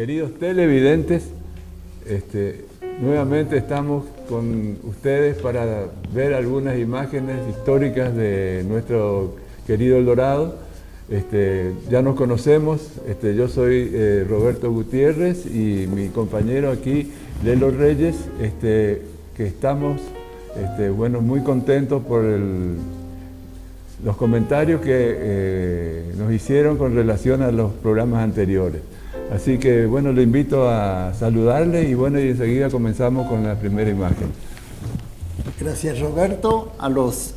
Queridos televidentes, nuevamente estamos con ustedes para ver algunas imágenes históricas de nuestro querido El Dorado. Ya nos conocemos, yo soy Roberto Gutiérrez y mi compañero aquí, Lelo Reyes, que estamos muy contentos por los comentarios que nos hicieron con relación a los programas anteriores. Así que bueno, le invito a saludarle y bueno, y enseguida comenzamos con la primera imagen. Gracias, Roberto. A los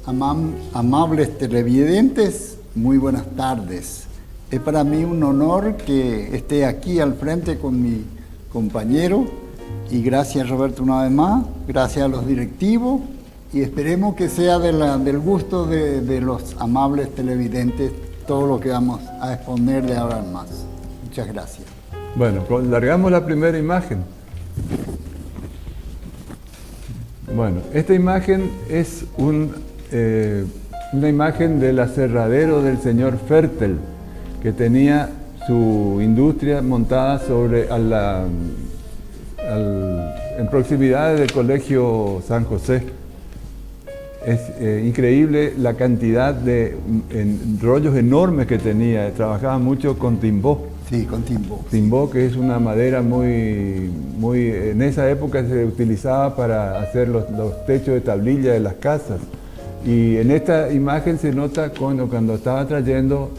amables televidentes, muy buenas tardes. Es para mí un honor que esté aquí al frente con mi compañero y gracias, Roberto, una vez más. Gracias a los directivos y esperemos que sea del gusto de los amables televidentes todo lo que vamos a exponer de ahora en más. Muchas gracias. Bueno, largamos la primera imagen. Bueno, esta imagen es una imagen del aserradero del señor Fertel, que tenía su industria montada en proximidades del Colegio San José. Es increíble la cantidad de rollos enormes que tenía. Trabajaba mucho con timbó. Sí, con timbó. Timbó, que es una madera muy en esa época se utilizaba para hacer los techos de tablilla de las casas. Y en esta imagen se nota cuando estaba haciendo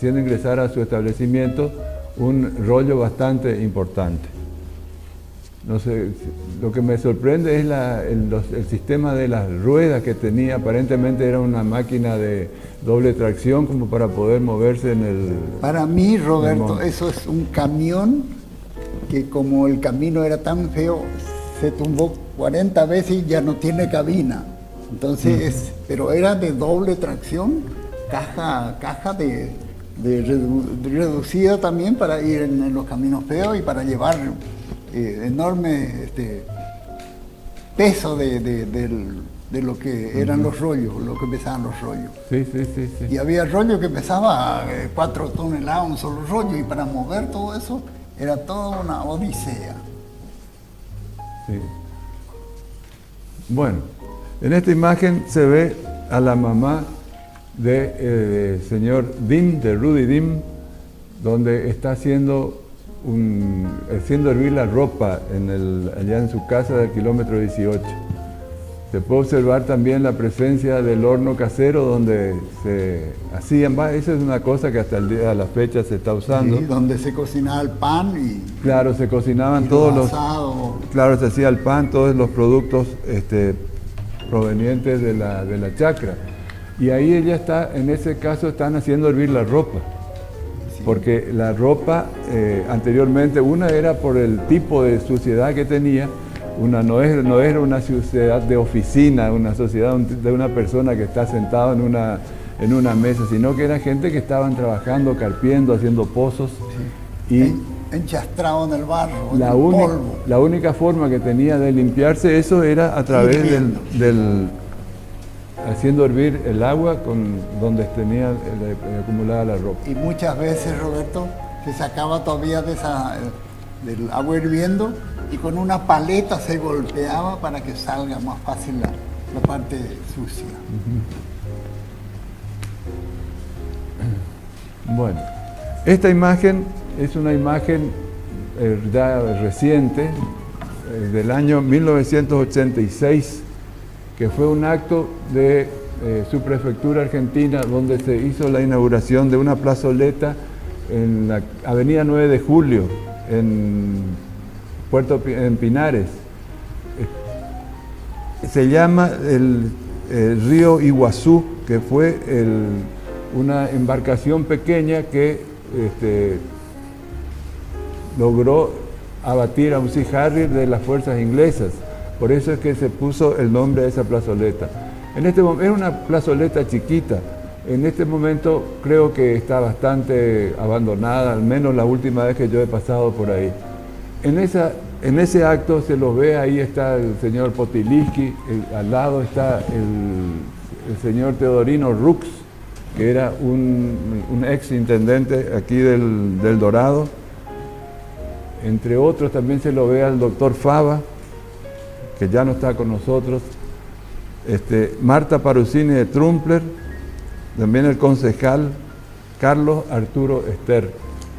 ingresar a su establecimiento un rollo bastante importante. No sé, lo que me sorprende es el sistema de las ruedas que tenía. Aparentemente era una máquina de doble tracción como para poder moverse en el... Para mí, Roberto, eso es un camión que como el camino era tan feo, se tumbó 40 veces y ya no tiene cabina. Entonces, pero era de doble tracción, caja de reducida también para ir en los caminos feos y para llevar enorme peso de lo que eran los rollos, lo que pesaban los rollos. Sí. Y había rollo que pesaba 4 toneladas, un solo rollo, y para mover todo eso era toda una odisea. Sí. Bueno, en esta imagen se ve a la mamá del señor Dim, de Rudy Dim, donde está haciendo hervir la ropa allá en su casa del kilómetro 18. Se puede observar también la presencia del horno casero donde se hacían, esa es una cosa que hasta el día de la fecha se está usando. Sí, donde se cocinaba el pan y... Claro, se cocinaban todos los... Claro, se hacía el pan, todos los productos provenientes de la chacra. Y ahí ella está, en ese caso están haciendo hervir la ropa. Porque la ropa anteriormente, una era por el tipo de suciedad que tenía, no era una sociedad de oficina, una sociedad de una persona que está sentado en una mesa, sino que era gente que estaban trabajando, carpiendo, haciendo pozos. Sí. Y enchastrado en el barro, polvo. La única forma que tenía de limpiarse eso era a través haciendo hervir el agua donde tenía acumulada la ropa. Y muchas veces, Roberto, se sacaba todavía del agua hirviendo y con una paleta se golpeaba para que salga más fácil la parte sucia. Bueno, esta imagen es una imagen ya reciente, del año 1986, que fue un acto de su prefectura argentina donde se hizo la inauguración de una plazoleta en la avenida 9 de Julio, en Pinares. Se llama el río Iguazú, que fue una embarcación pequeña que logró abatir a un Sea Harrier de las fuerzas inglesas. Por eso es que se puso el nombre de esa plazoleta. Era una plazoleta chiquita. En este momento creo que está bastante abandonada, al menos la última vez que yo he pasado por ahí. En ese acto se los ve, ahí está el señor Potiliski, al lado está el señor Teodorino Rux, que era un ex intendente aquí del Dorado. Entre otros también se lo ve al doctor Fava, que ya no está con nosotros, Marta Parusini de Trumpler, también el concejal Carlos Arturo Ester.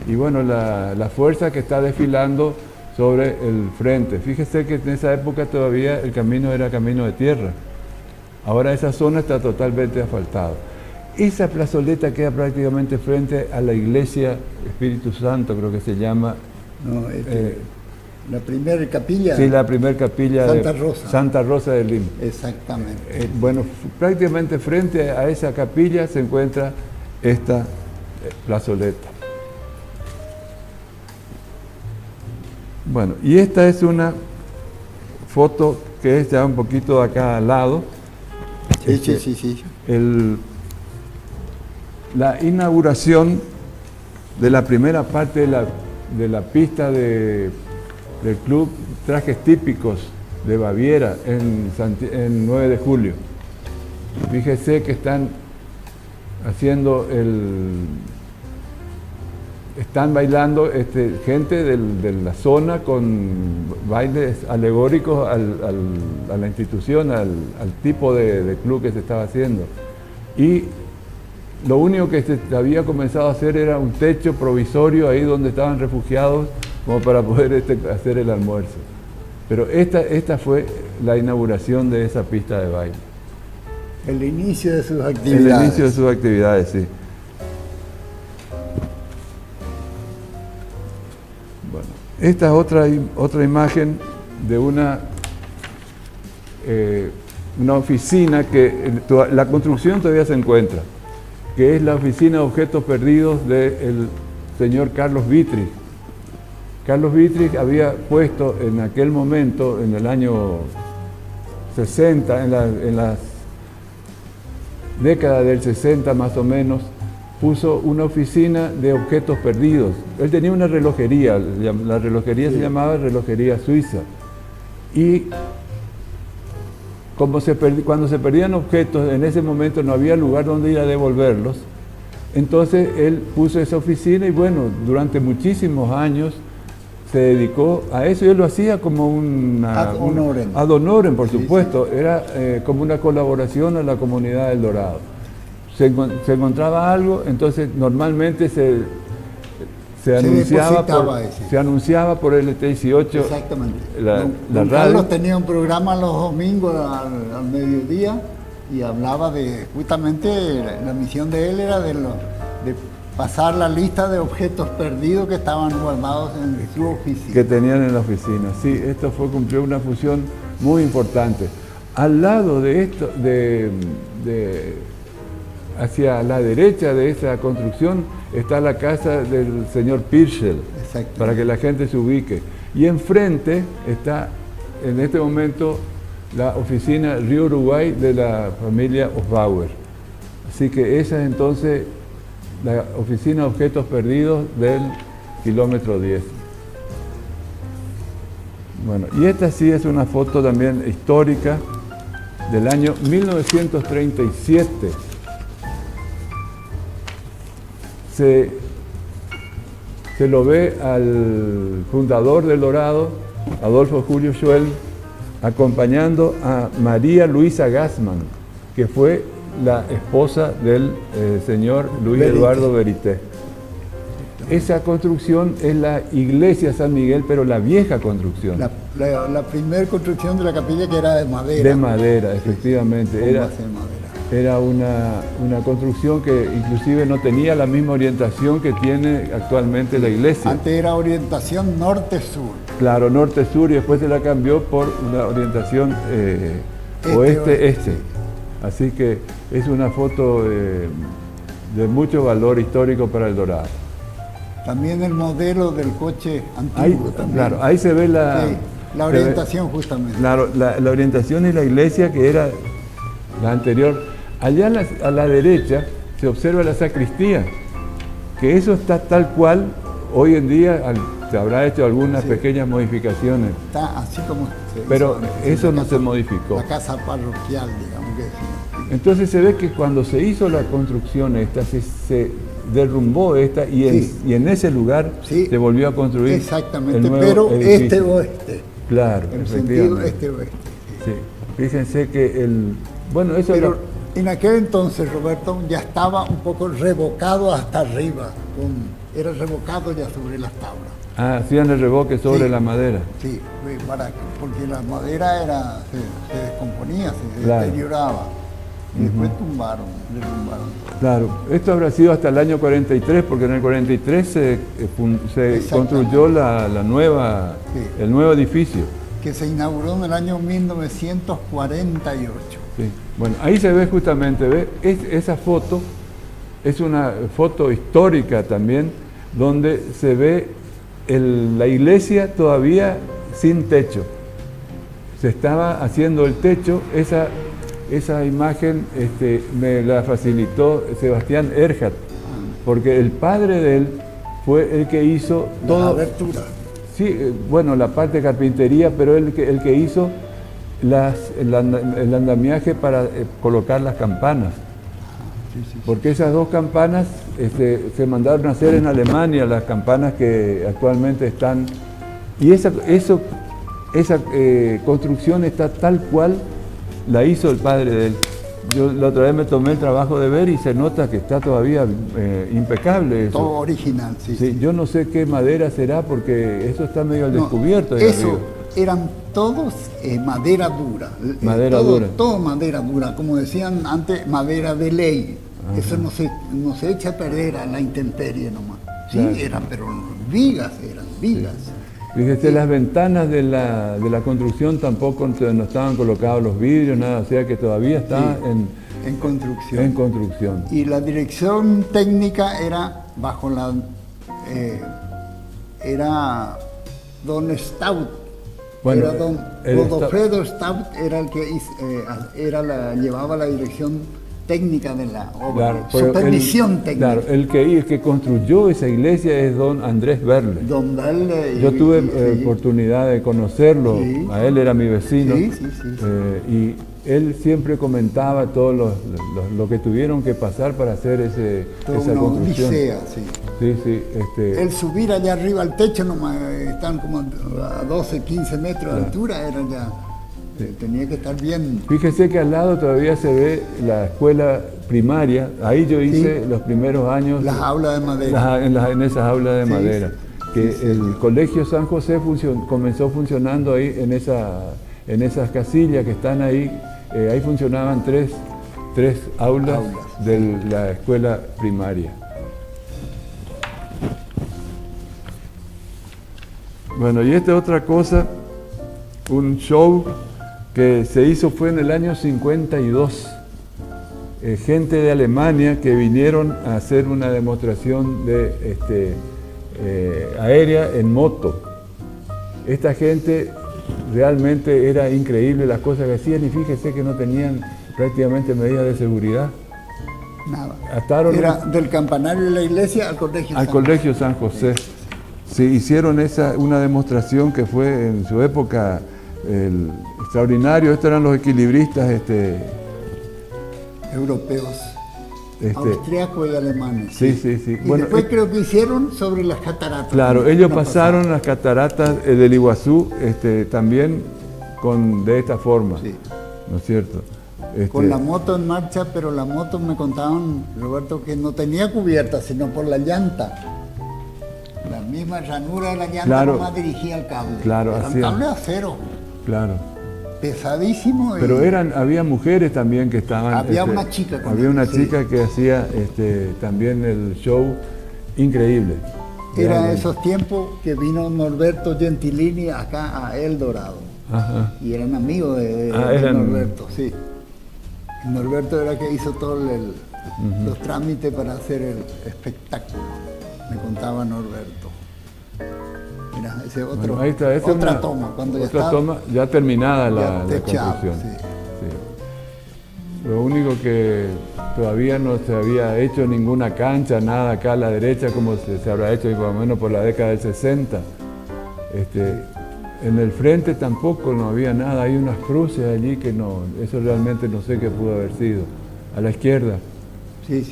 Y bueno, la fuerza que está desfilando sobre el frente. Fíjese que en esa época todavía el camino era camino de tierra. Ahora esa zona está totalmente asfaltada. Esa plazoleta queda prácticamente frente a la iglesia Espíritu Santo, creo que se llama. No, la primera capilla. Sí, la primera capilla Santa Rosa. Santa Rosa de Lima. Exactamente. Bueno, prácticamente frente a esa capilla se encuentra esta plazoleta. Bueno, y esta es una foto que es ya un poquito de acá al lado. Sí. La inauguración de la primera parte de la pista del club Trajes Típicos de Baviera en 9 de julio. Fíjese que están haciendo están bailando gente de la zona con bailes alegóricos a la institución, al tipo de club que se estaba haciendo. Y lo único que se había comenzado a hacer era un techo provisorio ahí donde estaban refugiados como para poder hacer el almuerzo. Pero esta fue la inauguración de esa pista de baile. El inicio de sus actividades. El inicio de sus actividades, sí. Bueno, esta es otra imagen de una oficina que la construcción todavía se encuentra, que es la oficina de objetos perdidos del señor Carlos Vitrig. Carlos Vitrig había puesto en aquel momento, en el año 60, en las décadas del 60 más o menos, puso una oficina de objetos perdidos. Él tenía una relojería, la relojería se llamaba Relojería Suiza. Y cuando se perdían objetos, en ese momento no había lugar donde ir a devolverlos. Entonces él puso esa oficina y bueno, durante muchísimos años se dedicó a eso y él lo hacía como ad honorem, por supuesto. Era como una colaboración a la comunidad del Dorado. Se encontraba algo, entonces normalmente se anunciaba por el LT18. Exactamente. La radio. Carlos tenía un programa los domingos al mediodía y hablaba justamente la misión de él era de pasar la lista de objetos perdidos que estaban guardados en su oficina. Que tenían en la oficina. Sí, esto cumplió una función muy importante. Al lado de esto, hacia la derecha de esa construcción, está la casa del señor Pirschel, para que la gente se ubique. Y enfrente está, en este momento, la oficina Río Uruguay de la familia Osbauer. Así que esa es entonces la oficina de objetos perdidos del kilómetro 10. Bueno, y esta sí es una foto también histórica del año 1937. Se lo ve al fundador del Dorado, Adolfo Julio Schoell, acompañando a María Luisa Gassman, que fue la esposa del señor Luis Eduardo Verité. Esa construcción es la iglesia San Miguel, pero la vieja construcción. La primera construcción de la capilla, que era de madera. De madera, efectivamente. Era una construcción que inclusive no tenía la misma orientación que tiene actualmente la iglesia. Antes era orientación norte-sur. Claro, norte-sur, y después se la cambió por una orientación oeste-este. Así que es una foto de mucho valor histórico para el Dorado. También el modelo del coche antiguo. Claro, ahí se ve la orientación justamente. Claro, la orientación y la iglesia que era la anterior. Allá a la derecha se observa la sacristía, que eso está tal cual. Hoy en día se habrá hecho algunas pequeñas modificaciones. Está así como pero eso no se modificó. La casa parroquial, digamos que sí. Entonces se ve que cuando se hizo la construcción esta, derrumbó esta Sí. y en ese lugar Sí. se volvió a construir Exactamente, el nuevo pero edificio. este-oeste. Claro, En sentido efectivamente. este-oeste. Sí. Fíjense que bueno, eso Pero lo- en aquel entonces, Roberto, ya estaba un poco revocado hasta arriba. Era revocado ya sobre las tablas. hacían el revoque sobre Sí. la madera. Sí, porque la madera se descomponía, se Claro. deterioraba. Y después derrumbaron todo. Claro, esto habrá sido hasta el año 43, porque en el 43 se Exactamente. construyó la nueva, Sí. el nuevo edificio. Que se inauguró en el año 1948. Sí. Bueno, ahí se ve justamente, esa foto es una foto histórica también, donde se ve la iglesia todavía sin techo. Se estaba haciendo el techo, esa imagen me la facilitó Sebastián Erhardt, porque el padre de él fue el que hizo La todo. abertura. Sí, bueno, la parte de carpintería, pero el que hizo el andamiaje para colocar las campanas. Porque esas dos campanas se mandaron a hacer en Alemania, las campanas que actualmente están. Y esa construcción está tal cual la hizo el padre de él. Yo la otra vez me tomé el trabajo de ver y se nota que está todavía impecable eso. Todo original, sí. Sí, yo no sé qué madera será porque eso está medio al No, descubierto. ahí eso arriba. eran todos madera dura. Madera todo, dura. Todo madera dura, como decían antes, madera de ley. Eso no se echa a perder a la intemperie nomás. Sí, Claro. eran, pero vigas eran, vigas. Fíjese, las ventanas de la construcción tampoco no estaban colocados los vidrios, nada, o sea que todavía está En construcción. en construcción. Y la dirección técnica era bajo era don Stout. Bueno, era don el Godofredo Stout era el que llevaba la dirección técnica de la obra, Claro, pero supervisión técnica. Claro, el que construyó esa iglesia es don Andrés Berle. Don Berle, Yo tuve sí. oportunidad de conocerlo, Sí. a él era mi vecino, Sí. y él siempre comentaba todo lo que tuvieron que pasar para hacer Toda esa una construcción. odisea, sí. Sí, El subir allá arriba al techo, nomás, están como a 12, 15 metros de altura, era ya, tenía que estar bien. Fíjese que al lado todavía se ve la escuela primaria, ahí yo hice los primeros años Las aulas de madera. en esas aulas de Sí, madera, que el Colegio San José comenzó funcionando ahí en esas casillas que están ahí, ahí funcionaban tres aulas de la escuela primaria. Bueno, y esta es otra cosa, un show que se hizo fue en el año 52. Gente de Alemania que vinieron a hacer una demostración aérea en moto. Esta gente realmente era increíble las cosas que hacían y fíjese que no tenían prácticamente medidas de seguridad. Nada. Ataron Era del campanario de la iglesia al colegio. al Colegio San José. Sí, hicieron una demostración que fue en su época extraordinario. Estos eran los equilibristas Europeos, austriacos y alemanes. Sí. Y Bueno, después creo que hicieron sobre las cataratas. claro, ellos Una pasaron pasada. las cataratas del Iguazú también de esta forma, Sí. ¿no es cierto? Con la moto en marcha, pero la moto me contaban, Roberto, que no tenía cubierta, sino por la llanta. La misma ranura de la llanta Claro. nomás dirigía el cable. Claro, Era un hacían. cable de acero, Claro. pesadísimo. Pero había mujeres también que estaban. Había una chica con Había él, una sí. chica que hacía también el show increíble. Era realmente. esos tiempos que vino Norberto Gentilini acá a El Dorado. Ajá. Y eran amigos de eran- Norberto, sí. Norberto era que hizo todos los trámites para hacer el espectáculo. Me contaba Norberto. Mira, ese otro, Bueno, ahí está, esa es otra una- toma, cuando otra ya está toma, ya terminada la ya techado, construcción. sí. Sí. Lo único que todavía no se había hecho ninguna cancha, nada acá a la derecha, como se habrá hecho más o menos por la década del 60. En el frente tampoco no había nada, hay unas cruces allí que no, eso realmente no sé qué pudo haber sido. A la izquierda. Sí.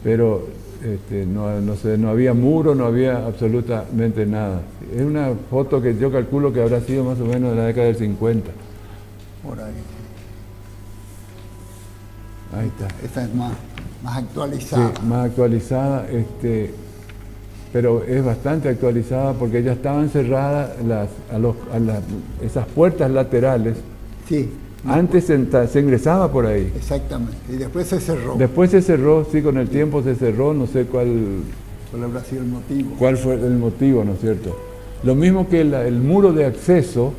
Pero no había muro, no había absolutamente nada. Es una foto que yo calculo que habrá sido más o menos de la década del 50. Por ahí. Ahí está. Esta es más actualizada. Sí, más actualizada, pero es bastante actualizada porque ya estaban cerradas esas puertas laterales. Sí. Antes se ingresaba por ahí. Exactamente. Y después se cerró. Después se cerró, sí, con el tiempo se cerró, no sé cuál habrá sido el motivo. ¿Cuál fue el motivo, no es cierto? Lo mismo que el muro de acceso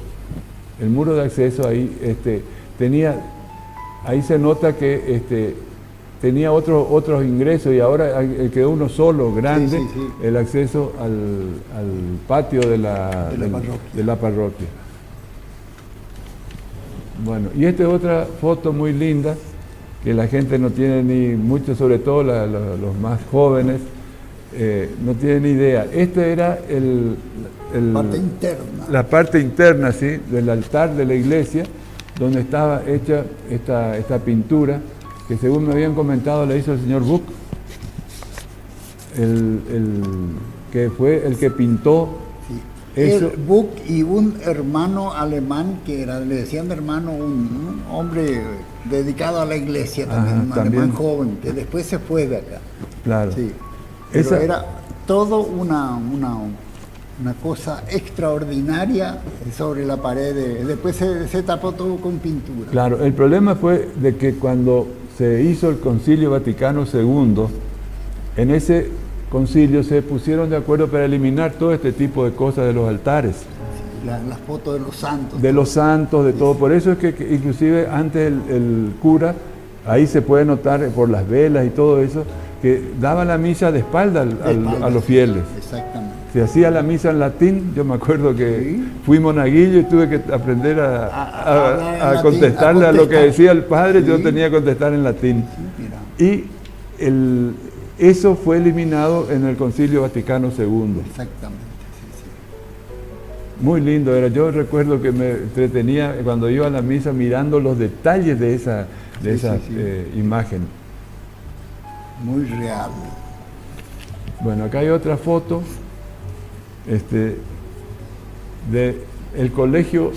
ahí ahí se nota que tenía otros ingresos y ahora quedó uno solo, grande, sí, sí, sí. El acceso al patio de la parroquia. Bueno, y esta es otra foto muy linda que la gente no tiene ni mucho, sobre todo los más jóvenes, no tienen ni idea. Esta era parte interna. La parte interna, sí, del altar de la iglesia, donde estaba hecha esta pintura, que según me habían comentado la hizo el señor Buch, que fue el que pintó. Eso. El Buch y un hermano alemán que le decían hermano, un hombre dedicado a la iglesia también, un alemán joven, que después se fue de acá. Claro. Sí. Pero era todo una cosa extraordinaria sobre la pared. Después se tapó todo con pintura. Claro, el problema fue de que cuando se hizo el Concilio Vaticano II, en ese concilio se pusieron de acuerdo para eliminar todo este tipo de cosas de los altares. Las fotos de los santos. De los santos, de todo. Por eso es que inclusive antes el cura, ahí se puede notar por las velas y todo eso, que daba la misa de espalda a los fieles. Exactamente. Se hacía la misa en latín. Yo me acuerdo que fui monaguillo y tuve que aprender a contestarle a lo que decía el padre. Yo tenía que contestar en latín. Y eso fue eliminado en el Concilio Vaticano II. Exactamente. Muy lindo era. Yo recuerdo que me entretenía cuando iba a la misa mirando los detalles de esa imagen. Muy real. Bueno, acá hay otra foto de el colegio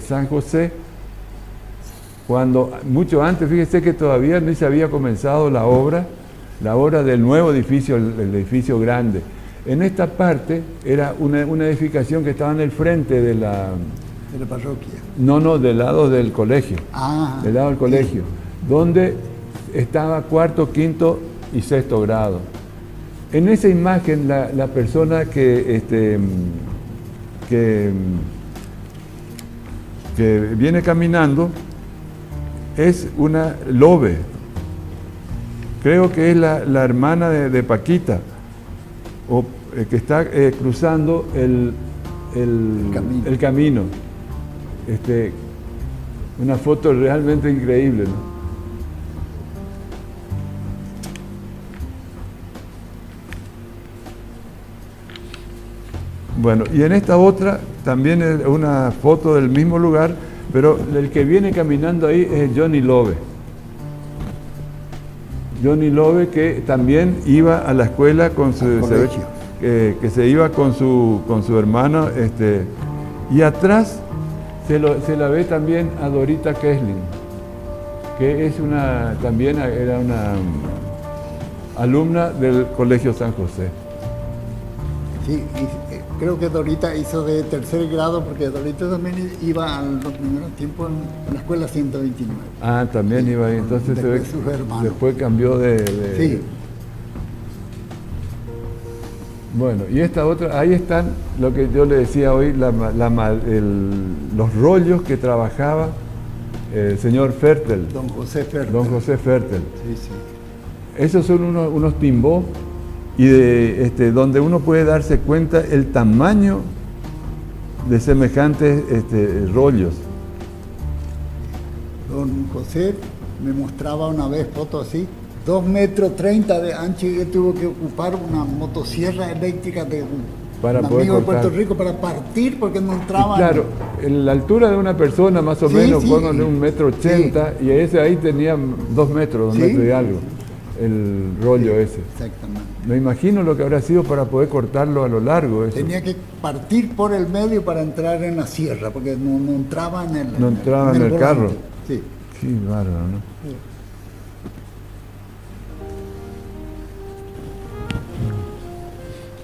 San José, cuando mucho antes, fíjese que todavía no se había comenzado la obra del nuevo edificio, el edificio grande. En esta parte era una edificación que estaba en el frente de la parroquia. No, del lado del colegio. Del lado del colegio, donde estaba cuarto, quinto y sexto grado. En esa imagen la persona que viene caminando es una Lobe. Creo que es la hermana de Paquita, o que está cruzando el camino. Una foto realmente increíble, ¿no? Bueno, y en esta otra también es una foto del mismo lugar, pero el que viene caminando ahí es Johnny Lobe. Johnny Lobe, que también iba a la escuela con su que se iba con su hermana, y atrás se la ve también a Dorita Kessling, que es también era una alumna del Colegio San José. Sí, y creo que Dorita hizo de tercer grado, porque Dorita también iba en los primeros tiempos en la escuela 129. También iba ahí, entonces se ve que después cambió de... Sí. Bueno, y esta otra, ahí están lo que yo le decía hoy, los rollos que trabajaba el señor Fertel. Don José Fertel. Don José Fertel. Sí, sí. Esos son unos timbó, y donde uno puede darse cuenta el tamaño de semejantes rollos. Don José me mostraba una vez fotos así, 2,30 metros de ancho, y él tuvo que ocupar una motosierra eléctrica de un amigo de Puerto Rico para partir, porque no entraba. Claro, en la altura de una persona más o menos, pónganle 1,80 m, y ese ahí tenía 2 metros, 2 metros y algo. el rollo ese. Exactamente. Me imagino lo que habrá sido para poder cortarlo a lo largo. Eso. Tenía que partir por el medio para entrar en la sierra, porque no entraba en el, No entraba en el volante. carro. Sí. Qué bárbaro, ¿no? Sí.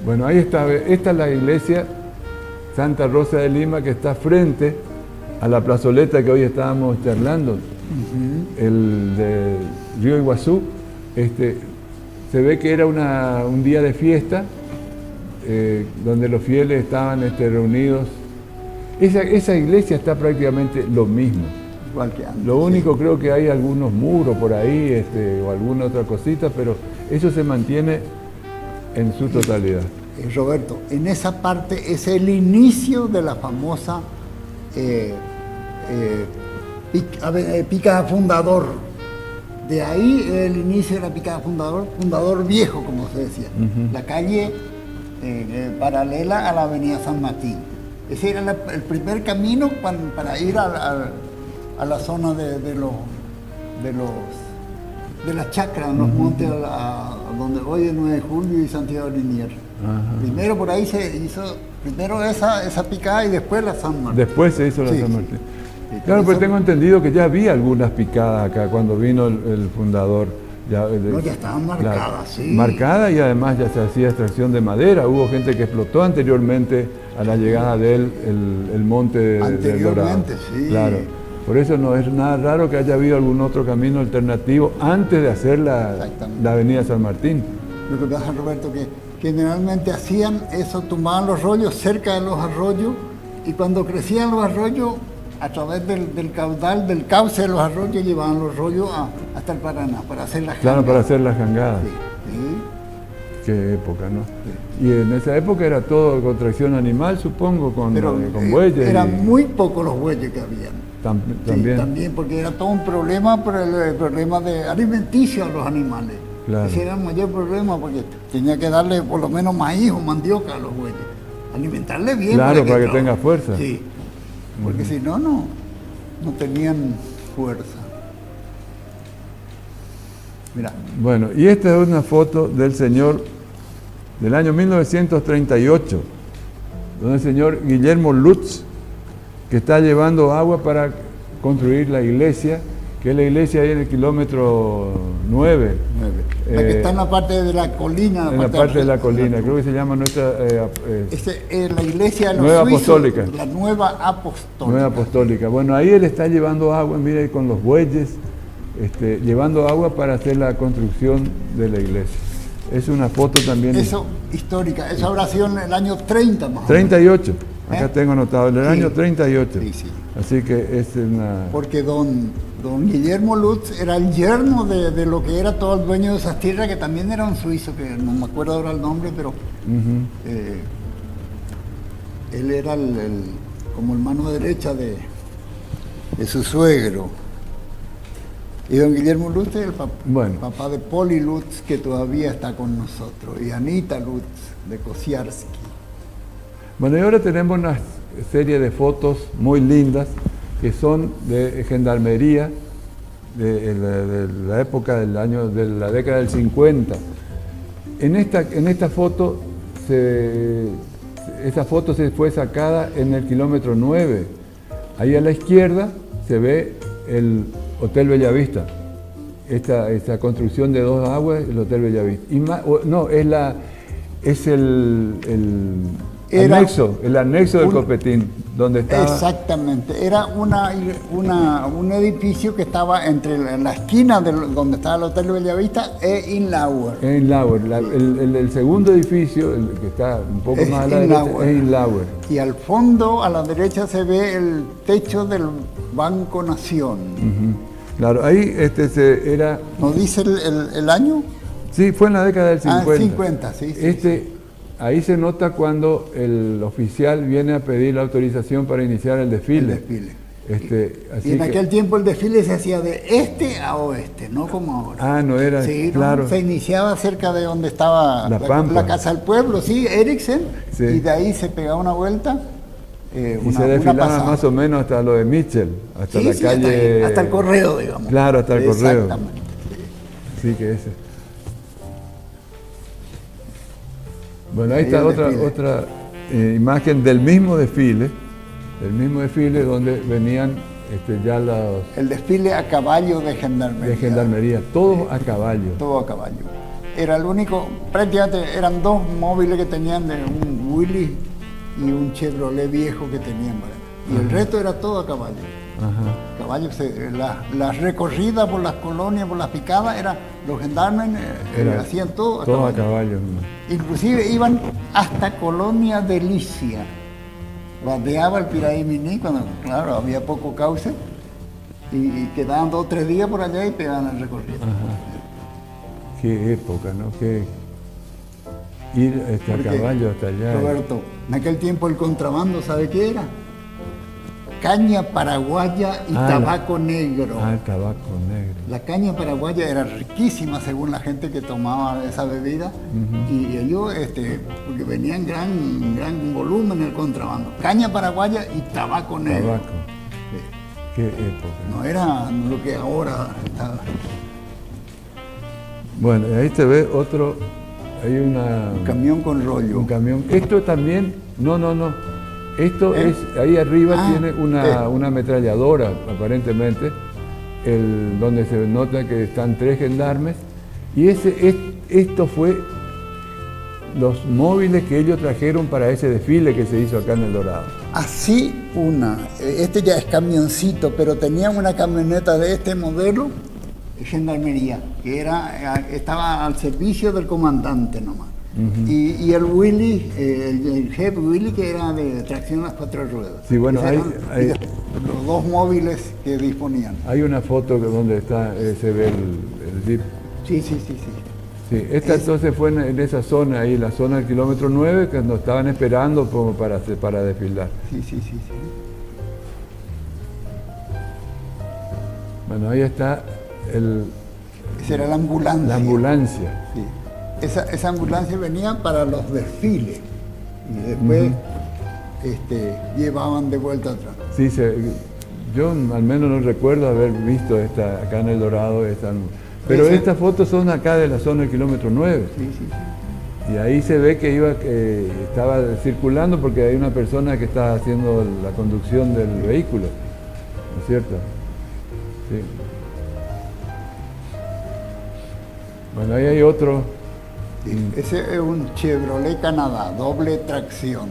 Bueno, ahí está. Esta es la iglesia Santa Rosa de Lima, que está frente a la plazoleta que hoy estábamos charlando, el de Río Iguazú. Se ve que era un día de fiesta, donde los fieles estaban reunidos. Esa iglesia está prácticamente lo mismo. Igual que antes. Lo único, creo que hay algunos muros por ahí, o alguna otra cosita, pero eso se mantiene en su totalidad. Roberto, en esa parte es el inicio de la famosa picada fundador. De ahí el inicio de la picada fundador viejo, como se decía. La calle paralela a la avenida San Martín. Ese era el primer camino para ir a la zona de las chacras, los montes, donde hoy es 9 de Julio y Santiago de Liniers. Primero por ahí se hizo, esa picada y después la San Martín. Después se hizo la Sí, San sí. Martín. Sí, Claro, pero eso- tengo entendido que ya había algunas picadas acá cuando vino el fundador. Ya estaban marcadas, sí. Marcadas, y además ya se hacía extracción de madera. Hubo gente que explotó anteriormente a la llegada de él el monte del Dorado. Anteriormente, sí. Claro. Por eso no es nada raro que haya habido algún otro camino alternativo antes de hacer Exactamente. la avenida San Martín. Lo que pasa, Roberto, que generalmente hacían eso, tomaban los rollos cerca de los arroyos, y cuando crecían los arroyos, a través del caudal, del cauce de los arroyos, llevaban los rollos hasta el Paraná para hacer las Claro, para jangadas. hacer las jangadas. Sí, Qué época, ¿no? Y en esa época era todo con tracción animal, supongo, con bueyes. eran muy pocos los bueyes que habían. Sí, También. también, porque era todo un problema por el problema de alimenticio a los animales. Claro. Ese era el mayor problema, porque tenía que darle por lo menos maíz o mandioca a los bueyes. Alimentarle bien. Claro, para que trabajen. tenga fuerza. Sí, porque si no, no tenían fuerza. Mira, Bueno, y esta es una foto del señor del año 1938, donde el señor Guillermo Lutz, que está llevando agua para construir la iglesia, que es la iglesia ahí en el kilómetro 9. la que está en la parte de la colina. En la parte de la colina, creo que se llama nuestra La iglesia de los Nueva suizos, Apostólica. La Nueva Apostólica. Nueva Apostólica. Bueno, ahí él está llevando agua, mire, con los bueyes, llevando agua para hacer la construcción de la iglesia. Es una foto también. Eso, histórica. Eso habrá sido en el año 30 más o menos. 38. Acá tengo anotado, del Sí. año 38. Sí, sí. Así que es una... Porque don Guillermo Lutz era el yerno de lo que era todo el dueño de esas tierras, que también era un suizo, que no me acuerdo ahora el nombre, pero él era como el mano derecha de su suegro. Y don Guillermo Lutz es el papá de Poli Lutz, que todavía está con nosotros, y Anita Lutz, de Kosiarski. Bueno, y ahora tenemos una serie de fotos muy lindas que son de gendarmería de la época de la década del 50. En esta foto, esa foto se fue sacada en el kilómetro 9. Ahí a la izquierda se ve el Hotel Bellavista. Esta construcción de 2 aguas, el Hotel Bellavista. Es el anexo del Copetín, donde estaba... Exactamente, era un edificio que estaba entre la esquina donde estaba el Hotel Bellavista e Inlauer. Inlauer, el segundo edificio, el que está un poco Es más a la derecha, Inlauer. es Inlauer. Y al fondo, a la derecha, se ve el techo del Banco Nación. Claro, ahí era... ¿No dice el año? Sí, fue en la década del 50. 50, sí. Ahí se nota cuando el oficial viene a pedir la autorización para iniciar el desfile. Y en aquel tiempo el desfile se hacía de este a oeste, no como ahora. Ah, no era, Sí, claro. ¿no? Se iniciaba cerca de donde estaba La Casa del Pueblo, sí, Eriksen, Sí. y de ahí se pegaba una vuelta. Y se desfilaba más o menos hasta lo de Mitchell, hasta Sí, la sí, calle... hasta el correo, digamos. Claro, hasta el correo. Exactamente. Sí, que ese. Bueno, ahí está otra imagen del mismo desfile donde venían ya los... El desfile a caballo de gendarmería. De gendarmería, todos a caballo. Todo a caballo. Era el único, prácticamente eran dos móviles que tenían, de un Willys y un Chevrolet viejo que tenían. Y el resto era todo a caballo. Ajá. Caballo, las recorridas por las colonias, por las picadas, los gendarmes hacían todo a caballo. Inclusive iban hasta Colonia Delicia. Bandeaba el Piraí Miní cuando, claro, había poco cauce y quedaban 2 o 3 días por allá y pegaban el recorrido. Ajá. Qué época, ¿no? Ir a caballo hasta allá. Roberto, en aquel tiempo el contrabando, ¿sabe qué era? Caña paraguaya y tabaco negro. El tabaco negro. La caña paraguaya era riquísima según la gente que tomaba esa bebida. Y ellos, porque venía en gran volumen el contrabando. Caña paraguaya y tabaco negro. Tabaco. Sí. Qué época. No era lo que ahora está. Bueno, ahí se ve otro, hay un camión con rollo. Un camión. Esto también, no. Esto es, ahí arriba tiene una ametralladora, aparentemente, donde se nota que están 3 gendarmes. Y esto fue los móviles que ellos trajeron para ese desfile que se hizo acá en El Dorado. Así este ya es camioncito, pero tenían una camioneta de este modelo, gendarmería, que estaba al servicio del comandante nomás. Y el Willys, el Jeep Willys, que era de tracción a las 4 ruedas. Sí, bueno, hay los 2 móviles que disponían. Hay una foto donde se ve el Jeep. Sí. Sí, entonces fue en esa zona ahí, la zona del kilómetro 9, cuando estaban esperando como para desfilar. Sí. Bueno, ahí está esa era la ambulancia. La ambulancia. Sí. Esa ambulancia venía para los desfiles y después llevaban de vuelta atrás. Sí, yo al menos no recuerdo haber visto acá en El Dorado. Pero estas fotos son acá de la zona del kilómetro 9. Sí. Y ahí se ve que estaba circulando porque hay una persona que está haciendo la conducción del vehículo, ¿no es cierto? Sí. Bueno, ahí hay otro. Ese es un Chevrolet Canadá, doble tracción.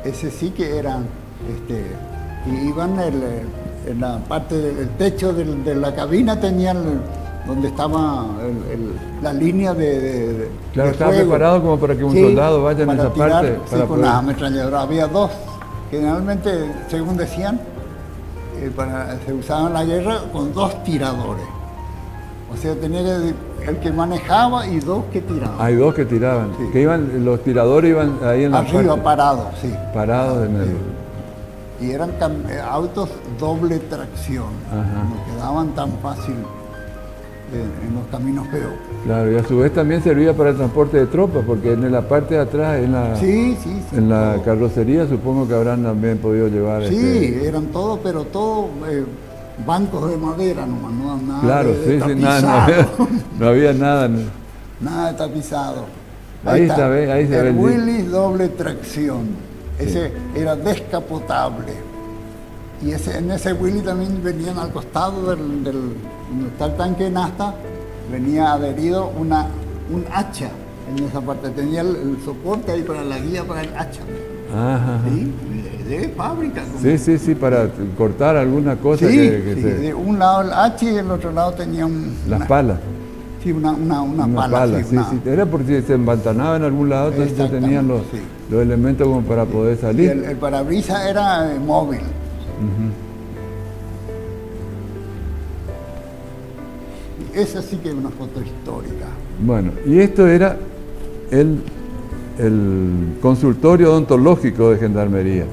Ese sí que eran, y iban en la parte del techo de la cabina, tenían donde estaba la línea de Claro, de estaba fuego. Preparado como para que un soldado vaya en esa tirar, parte. Sí, con las ametralladoras. Había 2. Generalmente, según decían, se usaban en la guerra con 2 tiradores. O sea, tenía el que manejaba y 2 que tiraban. Hay 2 que tiraban. Sí. Que los tiradores iban ahí en la arriba, parte, parados, sí. parados en el... Y eran autos doble tracción. Ajá. No quedaban tan fácil en los caminos feos. Claro, y a su vez también servía para el transporte de tropas, porque en la parte de atrás, en la carrocería, supongo que habrán también podido llevar... Sí, eran todos, pero todos bancos de madera nomás, no nada. Claro, de tapizado. no había nada. Nada de tapizado. Ahí se ve el Willys doble tracción. Ese era descapotable. Y en ese Willys también venían al costado donde está el tanque de nafta, venía adherido un hacha en esa parte. Tenía el soporte ahí para la guía para el hacha. Ajá. ¿Sí? De fábrica. Sí, para cortar alguna cosa. De un lado el hacha y del otro lado tenía las palas. Sí, una pala. Sí. Era porque se empantanaba en algún lado, entonces ya tenían los elementos como para poder salir. Y el parabrisas era móvil. Esa sí que es una foto histórica. Bueno, y esto era el consultorio odontológico de Gendarmería.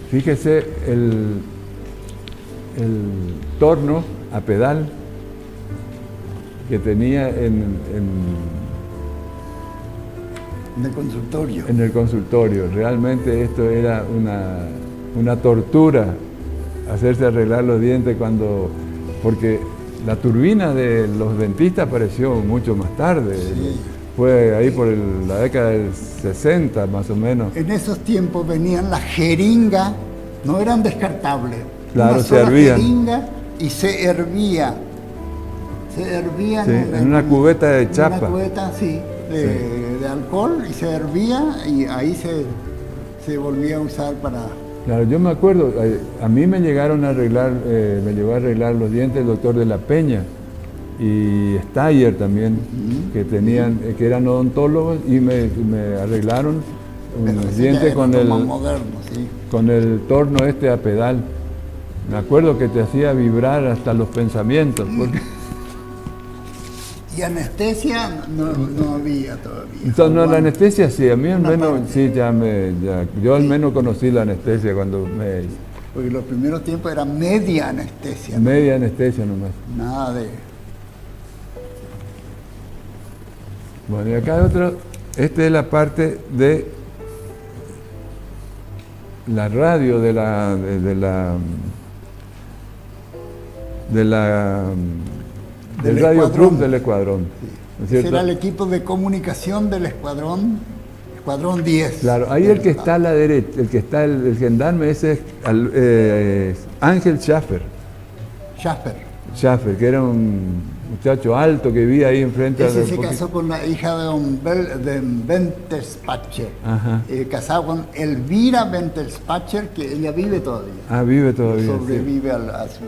Fíjese el torno a pedal que tenía en el consultorio. En el consultorio. Realmente esto era una tortura, hacerse arreglar los dientes porque la turbina de los dentistas apareció mucho más tarde. Sí. fue ahí por la década del 60 más o menos. En esos tiempos venían las jeringas, no eran descartables. Claro, una se sola hervían. jeringa y se hervía. Se hervían Sí, en una cubeta de chapa. En una cubeta, sí, de alcohol, y se hervía y ahí se volvía a usar para... Claro, yo me acuerdo, a mí me llegaron a arreglar, me llegó a arreglar los dientes el doctor de la Peña y Steyer también, que eran odontólogos y me arreglaron unos dientes con más moderno, sí. con el torno a pedal. Me acuerdo que te hacía vibrar hasta los pensamientos. Porque... Y anestesia no había todavía. Entonces, no, la anestesia sí, a mí al Una menos, parte. sí, yo al menos conocí la anestesia cuando me... Porque los primeros tiempos era media anestesia. ¿no? Media anestesia nomás. Nada de... Bueno, y acá hay otro, esta es la parte de la radio del Radio Club del Escuadrón. ¿No es Ese cierto? era el equipo de comunicación del Escuadrón 10. Claro, ahí el que está a la derecha, el que está el gendarme, ese es Ángel Schaffer, Schaffer. que era un muchacho alto que vivía ahí enfrente. Ese se casó con la hija de Wenterspacher. Ajá. Casado con Elvira Wenterspacher, que ella vive todavía. Ah, vive todavía. Sobrevive a su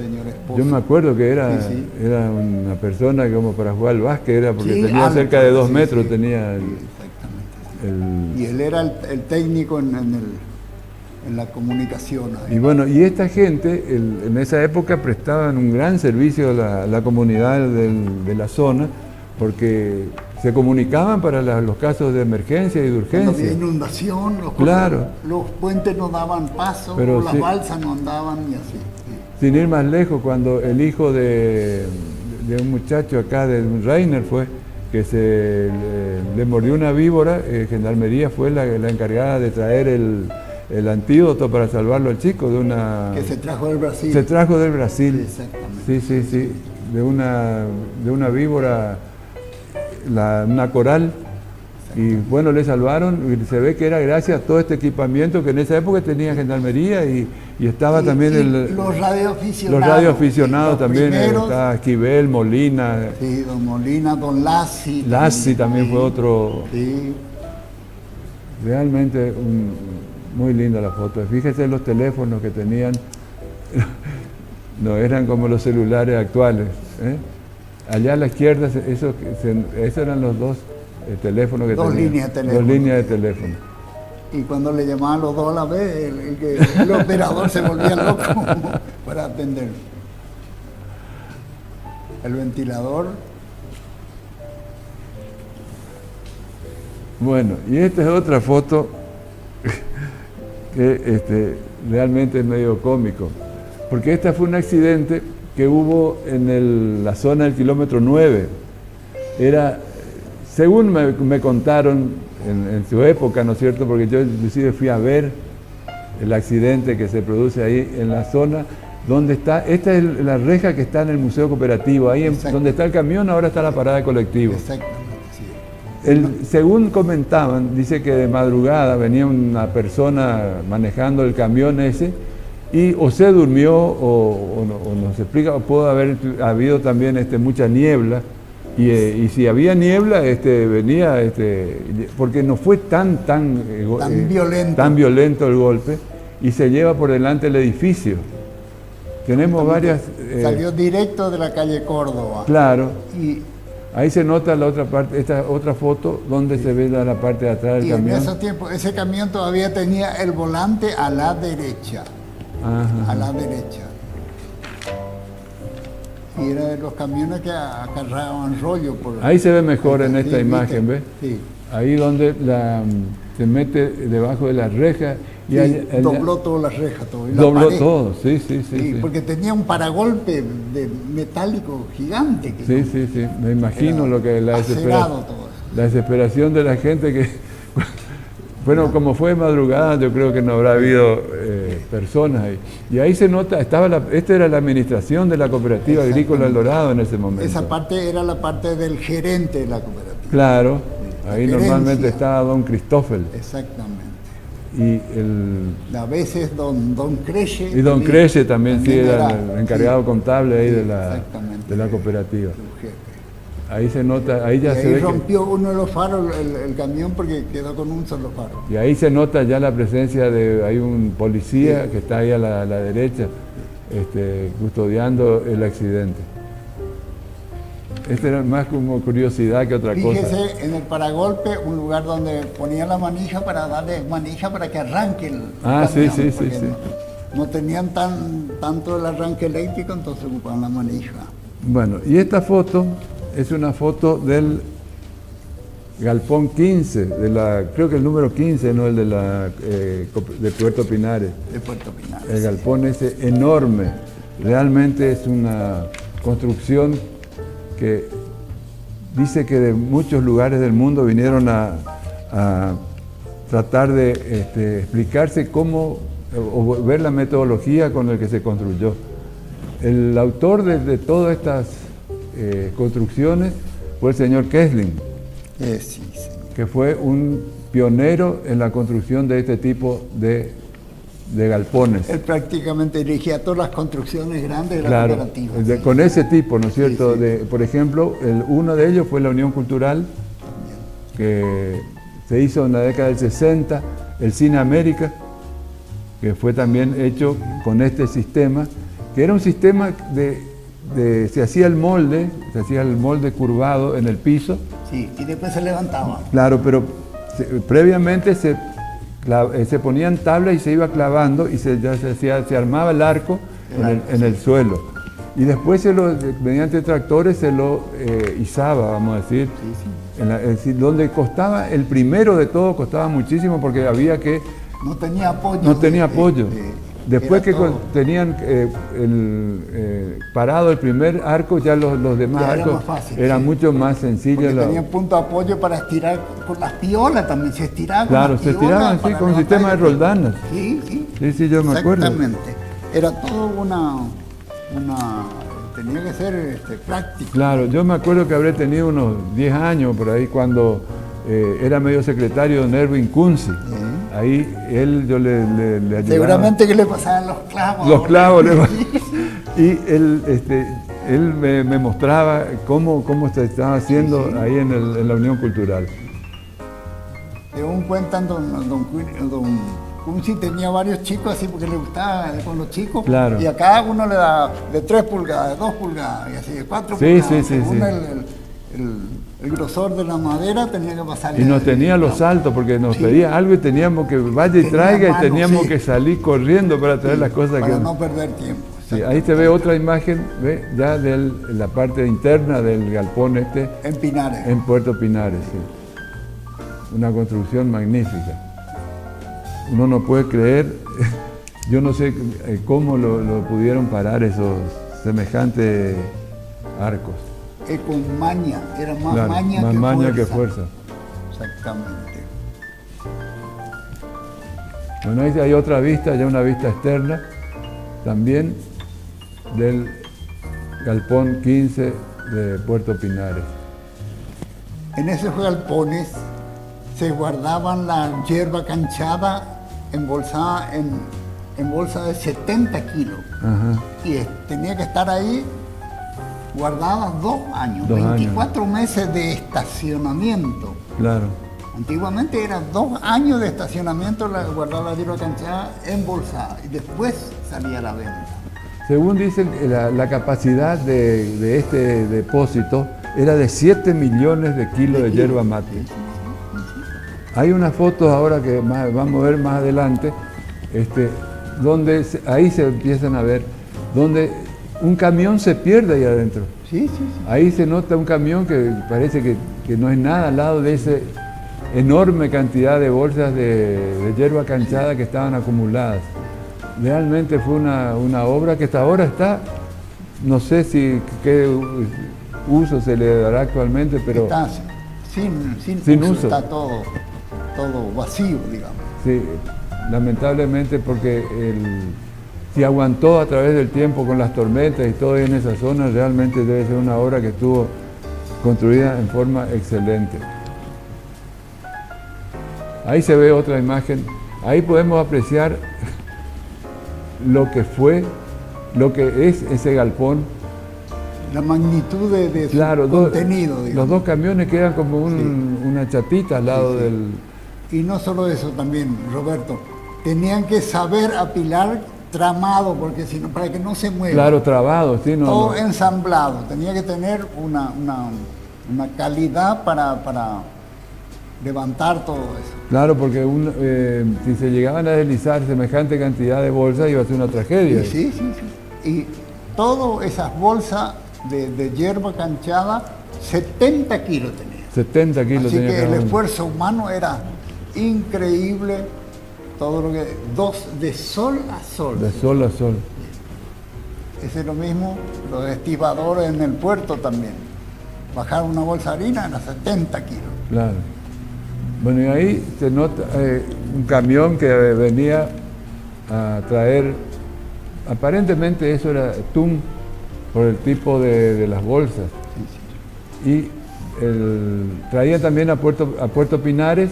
señor esposo. Yo me acuerdo que era, Sí. era una persona que como para jugar al básquet, era porque Sí, tenía alto, cerca de 2 sí, metros, sí. tenía Sí, exactamente. Y él era el técnico en la comunicación. ahí. y bueno, y esta gente en esa época prestaban un gran servicio a la comunidad de la zona, porque se comunicaban para los casos de emergencia y de Cuando había urgencia. inundación, Claro. los puentes no daban paso, Pero o las sí. balsas no andaban y así. Sí. Sin ir más lejos, cuando el hijo de un muchacho acá, de un Reiner fue, que le mordió una víbora, Gendarmería fue la encargada de traer el antídoto para salvarlo al chico de una... Que se trajo del Brasil. Se trajo del Brasil. Exactamente. Sí, de una víbora, una coral. Y bueno, le salvaron, y se ve que era gracias a todo este equipamiento que en esa época tenía Gendarmería y estaba también los radioaficionados. los radioaficionados Los también, primeros, estaba Esquivel, Molina. Sí, don Molina, don Lassi. Lassi también fue otro. Sí. Realmente muy linda la foto. Fíjese los teléfonos que tenían, no eran como los celulares actuales. Allá a la izquierda, esos eran los dos teléfonos que tenían. Dos líneas de teléfono. Y cuando le llamaban los dos a la vez, el operador se volvía loco para atender. El ventilador. Bueno, y esta es otra foto que realmente es medio cómico, porque este fue un accidente que hubo en la zona del kilómetro 9. Era, según me contaron en su época, ¿no es cierto? Porque yo inclusive fui a ver el accidente que se produce ahí en la zona donde está, esta es la reja que está en el Museo Cooperativo, ahí donde está el camión, ahora está la parada de colectivo. Exactamente, sí. Según comentaban, dice que de madrugada venía una persona manejando el camión ese y o se durmió o nos explica, o pudo haber habido también mucha niebla y si había niebla venía, porque no fue tan violento el golpe y se lleva por delante el edificio. Tenemos varias... Salió directo de la calle Córdoba. Claro. Y ahí se nota la otra parte, esta otra foto donde se ve la parte de atrás del camión. En esos tiempos, ese camión todavía tenía el volante a la derecha. Ajá. A la derecha. Y era de los camiones que acarreaban rollo. Ahí se ve mejor en esta Sí, imagen, ¿ves? Sí. Ahí donde se mete debajo de la reja. Y Sí, dobló todas las rejas. Dobló todo, sí. Porque tenía un paragolpe de metálico gigante. Sí, me imagino lo que la desesperación de la gente que... Bueno, como fue madrugada, yo creo que no habrá habido personas ahí. Y ahí se nota, esta era la administración de la Cooperativa Agrícola El Dorado en ese momento. Esa parte era la parte del gerente de la cooperativa. Claro, ahí La normalmente gerencia. estaba don Cristófel. Exactamente. Y A veces don Creye. y don Creye también, sí, era el encargado sí, contable ahí sí, de exactamente, la cooperativa. su jefe. Ahí se nota, ahí ya Y se ahí ve rompió uno de los faros el camión porque quedó con un solo faro. y ahí se nota ya la presencia de, hay un policía que está ahí a la derecha, custodiando el accidente. Este era más como curiosidad que otra cosa. Fíjese en el paragolpe, un lugar donde ponía la manija para darle manija para que arranque el Ah, camión, sí, porque sí. no tenían tanto el arranque eléctrico, entonces ocupaban la manija. Bueno, y esta foto es una foto del galpón 15, creo que el número 15, no el de Puerto Pinares. De Puerto Pinares. El galpón ese enorme, realmente es una construcción que dice que de muchos lugares del mundo vinieron a tratar de explicarse cómo, o ver la metodología con la que se construyó. El autor de todas estas construcciones fue el señor Kesling, Sí. que fue un pionero en la construcción de este tipo de galpones. Él prácticamente dirigía todas las construcciones grandes de la Claro, cooperativa. con ese tipo, ¿no es cierto? Sí, sí. Por ejemplo, uno de ellos fue la Unión Cultural, que se hizo en la década del 60, el Cine América, que fue también hecho con este sistema, que era un sistema se hacía el molde curvado en el piso. Sí, y después se levantaba. Claro, pero previamente se ponían tablas y se iba clavando y se armaba el arco en el suelo. Y después mediante tractores se lo izaba, vamos a decir. Sí. Es decir, donde costaba, el primero de todo costaba muchísimo porque había que... No tenía apoyo. No tenía apoyo. Después que tenían parado el primer arco, ya los demás Ya era arcos más fácil, eran sí. mucho más sencillos. Porque tenían punto de apoyo para estirar con las piolas también, se estiraban. Claro, se estiraban así con un sistema de roldanas. Sí. Sí, yo me acuerdo. Exactamente. Era todo tenía que ser práctico. Claro, yo me acuerdo que habré tenido unos 10 años por ahí cuando era medio secretario de Erwin Kunze. Ahí yo le ayudaba. Seguramente que le pasaban los clavos. Los clavos. Y él me mostraba cómo se estaba haciendo ahí en la Unión Cultural. Según cuentan, don Kunze tenía varios chicos así porque le gustaba con los chicos. Claro. Y a cada uno le daba de 3 pulgadas, de 2 pulgadas y así de 4 Sí, pulgadas. sí, Según sí. el grosor de la madera tenía que pasar. Y nos tenía los saltos porque nos pedía algo y teníamos que vaya y traiga y teníamos que salir corriendo para traer las cosas para no perder tiempo. Sí, ahí se ve otra imagen, ya de la parte interna del galpón En Pinares. en Puerto Pinares, sí. Una construcción magnífica. Uno no puede creer, yo no sé cómo lo pudieron parar esos semejantes arcos. Con maña, era más Claro, maña más que maña fuerza. que fuerza. Exactamente. Bueno, ahí hay otra vista, ya una vista externa, también del galpón 15 de Puerto Pinares. En esos galpones se guardaban la hierba canchada embolsada en bolsa de 70 kilos. Ajá. Y tenía que estar ahí guardada 2 años, 2 24 meses de estacionamiento. Claro. Antiguamente eran 2 años de estacionamiento guardar la hierba canchada embolsada y después salía a la venta. Según dicen, la capacidad de este depósito era de 7 millones de kilos de yerba mate. Hay unas fotos ahora que vamos a ver más adelante, donde ahí se empiezan a ver, donde un camión se pierde ahí adentro. Sí. Ahí se nota un camión que parece que no es nada al lado de esa enorme cantidad de bolsas de yerba canchada que estaban acumuladas. Realmente fue una obra que hasta ahora está, no sé qué uso se le dará actualmente, pero... Está sin uso. Está todo vacío, digamos. Sí, lamentablemente porque si aguantó a través del tiempo con las tormentas y todo en esa zona, realmente debe ser una obra que estuvo construida en forma excelente. Ahí se ve otra imagen. Ahí podemos apreciar lo que fue, lo que es ese galpón. La magnitud de su Claro, contenido, los digamos. dos camiones quedan como una chatita al lado del... Y no solo eso también, Roberto, tenían que saber apilar tramado, porque si no, para que no se mueva. Claro, trabado, sí, no, Todo no. ensamblado, tenía que tener una calidad para levantar todo eso. Claro, porque si se llegaban a deslizar semejante cantidad de bolsas iba a ser una tragedia. Y sí. Y todas esas bolsas de hierba canchada, 70 kilos tenía. 70 kilos Así tenía que cada el uno. esfuerzo humano era increíble, todo lo que... de sol a sol. De sol a sol. Ese es lo mismo, los estibadores en el puerto también. Bajar una bolsa de harina era 70 kilos. Claro. Bueno, y ahí se nota un camión que venía a traer, aparentemente eso era atún por el tipo de las bolsas. Y traía también a Puerto Pinares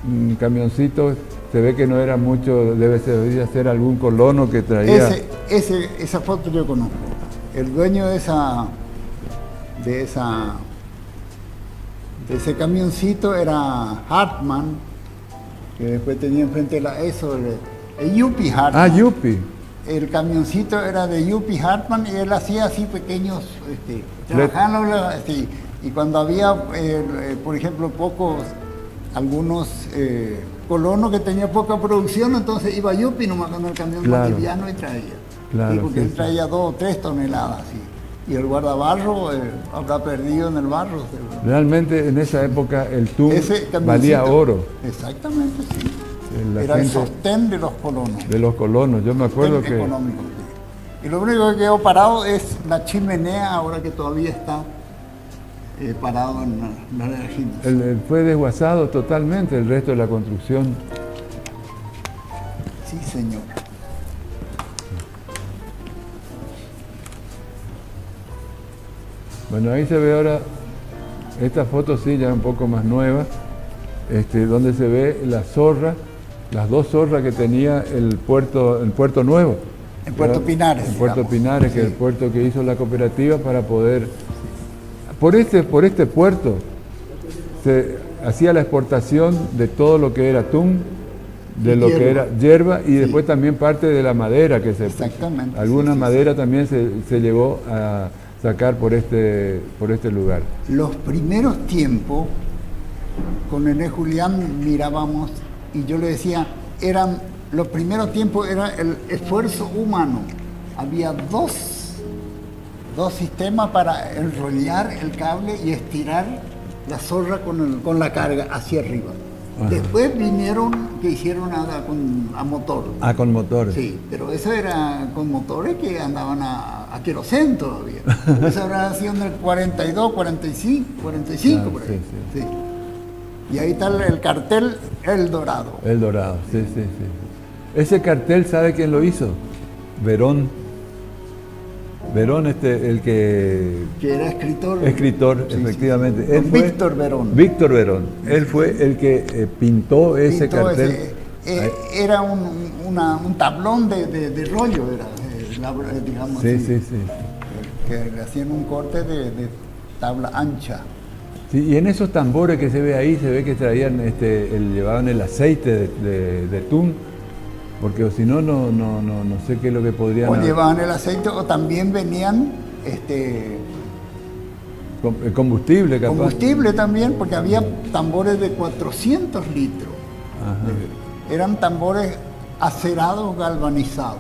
un camioncito, se ve que no era mucho, debía ser algún colono que traía. Esa foto yo conozco. El dueño de ese camioncito era Hartman, que después tenía enfrente el Yuppie Hartman. Ah, Yuppie. El camioncito era de Yuppie Hartman y él hacía así pequeños, trabajando así. Y cuando había, por ejemplo, algunos colonos que tenían poca producción, entonces iba Yuppie nomás con el camión más liviano y traía. Claro, sí, porque sí, él traía 2 o 3 toneladas. Sí. Y el guardabarro habrá perdido en el barro. Realmente en esa época el tún Ese camioncito, valía oro. Exactamente, sí. La Era el gente sostén de los colonos. de los colonos. Yo me acuerdo Sostén que económico, sí. Y lo único que quedó parado es la chimenea, ahora que todavía está parado en la Argentina. fue desguazado totalmente el resto de la construcción. Sí, señor. Bueno, ahí se ve ahora, esta foto sí, ya un poco más nueva, donde se ve la zorra, las 2 zorras que tenía el puerto Nuevo. En Puerto Pinares. En Puerto digamos. Pinares, que es el puerto que hizo la cooperativa para poder... Por este puerto se hacía la exportación de todo lo que era atún, de lo que era hierba y después también parte de la madera que Exactamente. alguna madera también se llegó a sacar por este lugar. Los primeros tiempos, con René Julián mirábamos y yo le decía, los primeros tiempos era el esfuerzo humano. Había dos sistemas para enrollar el cable y estirar la zorra con la carga hacia arriba. Ajá. Después vinieron que hicieron a motor. Ah, con motores. Sí, pero eso era con motores que andaban a queroseno todavía. Eso habrá sido en el 42, 45 Claro, por ahí. sí. Sí. Y ahí está el cartel El Dorado. El Dorado, sí. Ese cartel, ¿sabe quién lo hizo? Verón. Verón, el que era escritor. Escritor, Sí, efectivamente. sí. Él fue, Víctor Verón. Víctor Verón. Él fue el que pintó ese cartel. Era un tablón de rollo, digamos Sí, así. sí. Que le hacían un corte de tabla ancha. Sí, y en esos tambores que se ve ahí, se ve que traían, llevaban el aceite de tún, porque si no, no sé qué es lo que podrían... O llevaban el aceite o también venían combustible, capaz. combustible también, porque había tambores de 400 litros. Ajá. Eran tambores acerados galvanizados.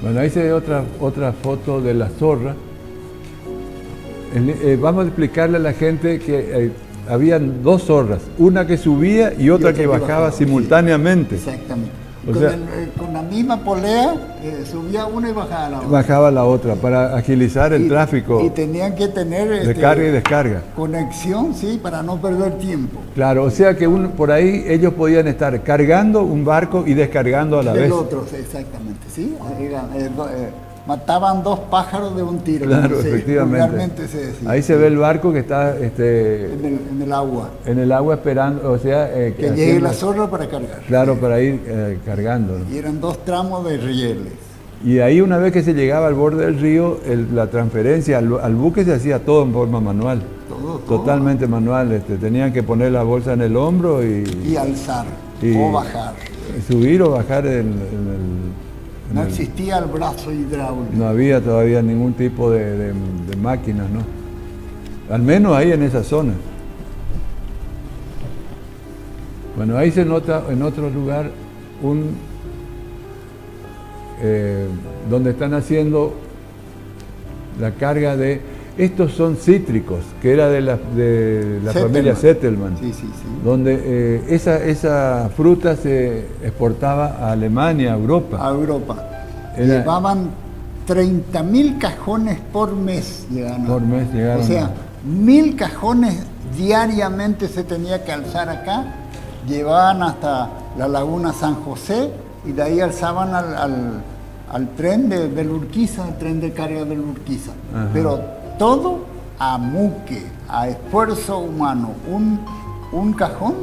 Bueno, ahí se ve otra foto de la zorra. Vamos a explicarle a la gente que habían 2 zorras, una que subía y otra que bajaba simultáneamente. Sí, exactamente. O sea, con la misma polea subía una y bajaba la otra. Bajaba la otra para agilizar el tráfico Y tenían que tener de carga y descarga. conexión, sí, para no perder tiempo. Claro, o sea que por ahí ellos podían estar cargando un barco y descargando a la vez. Del otro, exactamente, sí. mataban dos pájaros de un tiro. Claro, como efectivamente. vulgarmente se decía. Ahí se ve el barco que está En el agua. en el agua esperando, o sea, Que llegue la zorra para cargar. Claro, para ir cargando, ¿no? Y eran 2 tramos de rieles. Y ahí una vez que se llegaba al borde del río, la transferencia al buque se hacía todo en forma manual. Todo. Totalmente manual. Tenían que poner la bolsa en el hombro Y alzar y o bajar. subir o bajar No existía el brazo hidráulico. no había todavía ningún tipo de máquinas, ¿no? Al menos ahí en esa zona. Bueno, ahí se nota en otro lugar donde están haciendo la carga de... Estos son cítricos, que era de la familia Zettelmann, Sí. donde esa fruta se exportaba a Alemania, a Europa. A Europa. Llevaban 30.000 cajones por mes. Por mes llegaron. O sea, 1.000 cajones diariamente se tenía que alzar acá. Llevaban hasta la laguna San José y de ahí alzaban al tren del Urquiza, al tren de carga del Urquiza. Ajá. Pero todo a muque, a esfuerzo humano. Un cajón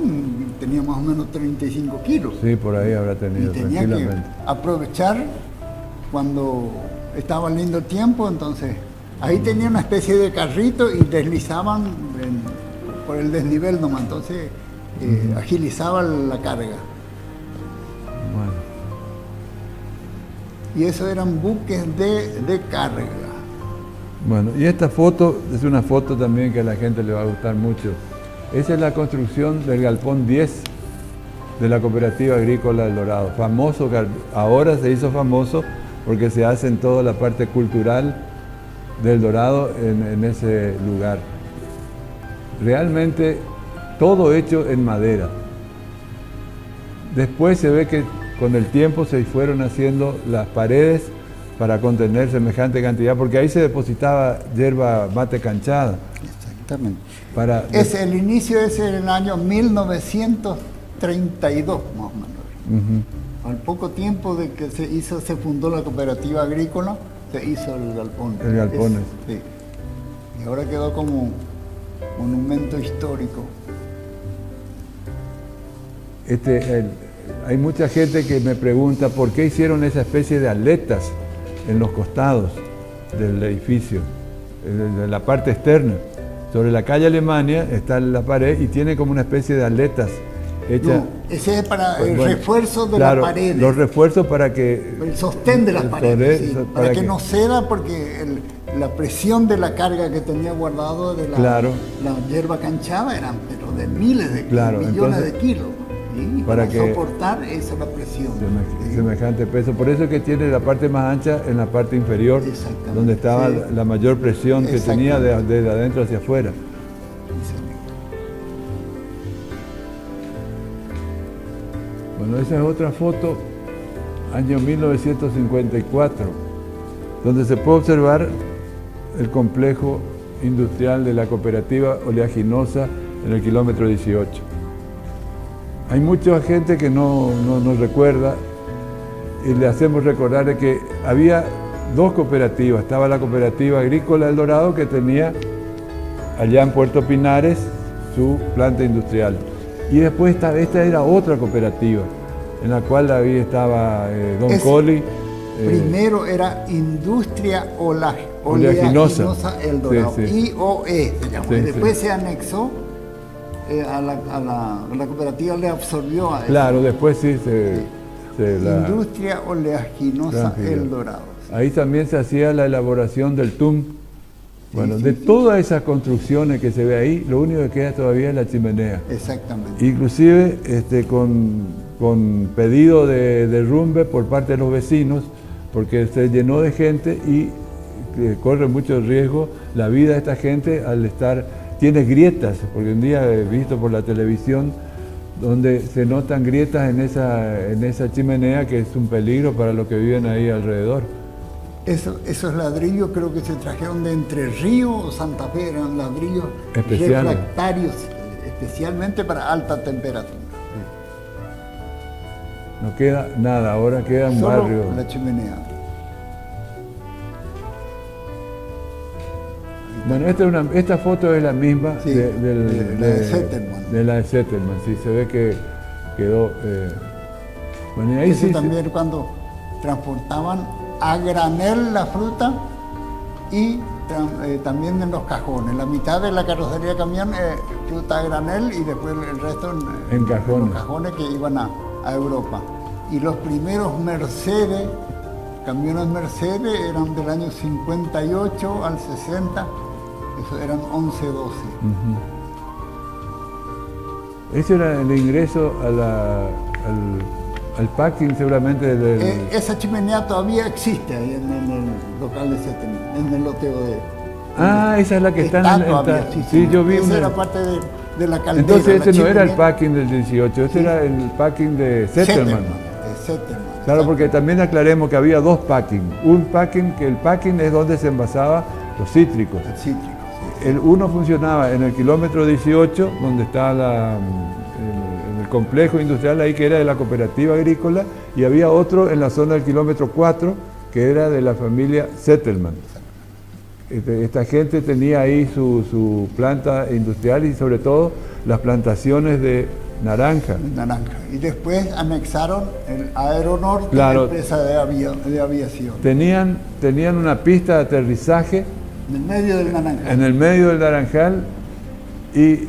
tenía más o menos 35 kilos. Sí, por ahí habrá tenido, Y tenía que tranquilamente. aprovechar cuando estaba lindo el tiempo, entonces ahí tenía una especie de carrito y deslizaban por el desnivel nomás, entonces agilizaban la carga. Bueno. Y eso eran buques de carga. Bueno, y esta foto es una foto también que a la gente le va a gustar mucho. Esa es la construcción del galpón 10 de la Cooperativa Agrícola del Dorado. Famoso, ahora se hizo famoso porque se hace en toda la parte cultural del Dorado en ese lugar. Realmente todo hecho en madera. Después se ve que con el tiempo se fueron haciendo las paredes para contener semejante cantidad, porque ahí se depositaba yerba mate canchada. Exactamente. El inicio es en el año 1932, más o menos. Al poco tiempo de que se fundó la cooperativa agrícola, se hizo el galpón. El galpón. Sí. Y ahora quedó como monumento histórico. Hay mucha gente que me pregunta por qué hicieron esa especie de aletas en los costados del edificio, de la parte externa. Sobre la calle Alemania está la pared y tiene como una especie de aletas hechas. No, ese es para el refuerzo de la pared. Los refuerzos para que... El sostén de las paredes, sí, para que no ceda, porque la presión de la carga que tenía guardado de la hierba canchada eran pero de miles de kilos, millones de kilos. ¿Sí? Para soportar esa la presión. Semejante peso. Por eso es que tiene la parte más ancha en la parte inferior, donde estaba la mayor presión que tenía de adentro hacia afuera. Bueno, esa es otra foto, año 1954, donde se puede observar el complejo industrial de la cooperativa oleaginosa en el kilómetro 18. Hay mucha gente que no recuerda y le hacemos recordar de que había 2 cooperativas. Estaba la Cooperativa Agrícola del Dorado, que tenía allá en Puerto Pinares su planta industrial. Y después esta era otra cooperativa, en la cual estaba Don Coli. Primero era Industria Oleaginosa El Dorado, IOE se llamó. Después se anexó a la cooperativa, le absorbió a eso. Claro, después sí Industria Oleaginosa El Dorado. Ahí también se hacía la elaboración del TUM. Bueno, de todas esas construcciones que se ve ahí, lo único que queda todavía es la chimenea. Exactamente. Inclusive con pedido de derrumbe por parte de los vecinos, porque se llenó de gente y corre mucho riesgo la vida de esta gente al tiene grietas, porque un día he visto por la televisión donde se notan grietas en esa chimenea, que es un peligro para los que viven ahí alrededor. Esos ladrillos creo que se trajeron de Entre Ríos o Santa Fe, eran ladrillos refractarios, especialmente para alta temperatura. No queda nada, ahora queda un Solo barrio. la chimenea. Bueno, esta foto es la misma Sí, la de Zettermann. De la de Zettermann, sí, se ve que quedó... bueno, y ahí Ese sí también cuando transportaban a granel la fruta y también en los cajones. La mitad de la carrocería de camión fruta a granel y después el resto En cajones. los cajones que iban a Europa. Y los primeros Mercedes, camiones Mercedes, eran del año 58 al 60, eso eran 11, 12. Ese era el ingreso al packing seguramente del... Esa chimenea todavía existe ahí en el local de Zettermann, en el loteo de... esa es la que está en el... todavía, sí, yo vi esa una... era parte de la caldera. Entonces la ese no era el chimenea. packing del 18, ese era el packing de Zettermann. Zettermann. Claro, porque también aclaremos que había dos packing. Un packing, que el packing es donde se envasaba los cítricos. El cítrico, sí. El uno funcionaba en el kilómetro 18, donde está el complejo industrial ahí que era de la cooperativa agrícola, y había otro en la zona del kilómetro 4, que era de la familia Zettermann. Esta gente tenía ahí su planta industrial y sobre todo las plantaciones de naranja. Naranja. Y después anexaron el Aeronorte, Claro. la empresa de aviación. Tenían una pista de aterrizaje En el medio del Naranjal. en el medio del Naranjal y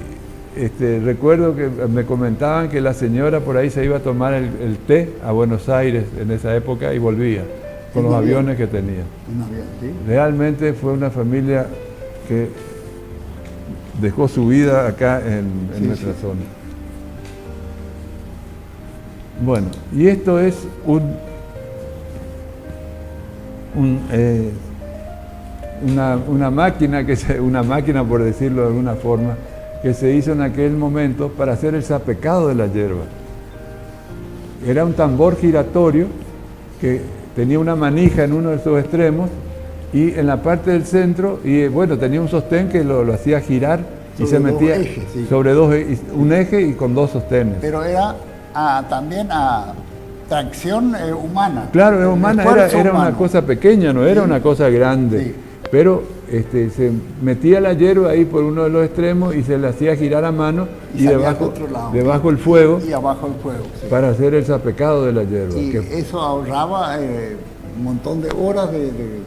recuerdo que me comentaban que la señora por ahí se iba a tomar el té a Buenos Aires en esa época y volvía con los aviones que tenía. Un avión, ¿sí? Realmente fue una familia que dejó su vida acá en Sí, nuestra sí. zona. Bueno, y esto es una máquina, por decirlo de alguna forma, que se hizo en aquel momento para hacer el sapecado de la hierba. Era un tambor giratorio que tenía una manija en uno de sus extremos y en la parte del centro, y bueno, tenía un sostén que lo hacía girar y Sobre se dos metía ejes, sí. sobre un eje y con dos sostenes. Pero era también a tracción humana. Claro, era El humana, esfuerzo era una humano. cosa pequeña, no era Sí. una cosa grande. Sí. Pero se metía la hierba ahí por uno de los extremos y se le hacía girar a mano y salía debajo, al otro lado. debajo el fuego Y abajo el fuego. Sí. para hacer el sapecado de la hierba. Y que- eso ahorraba un montón de horas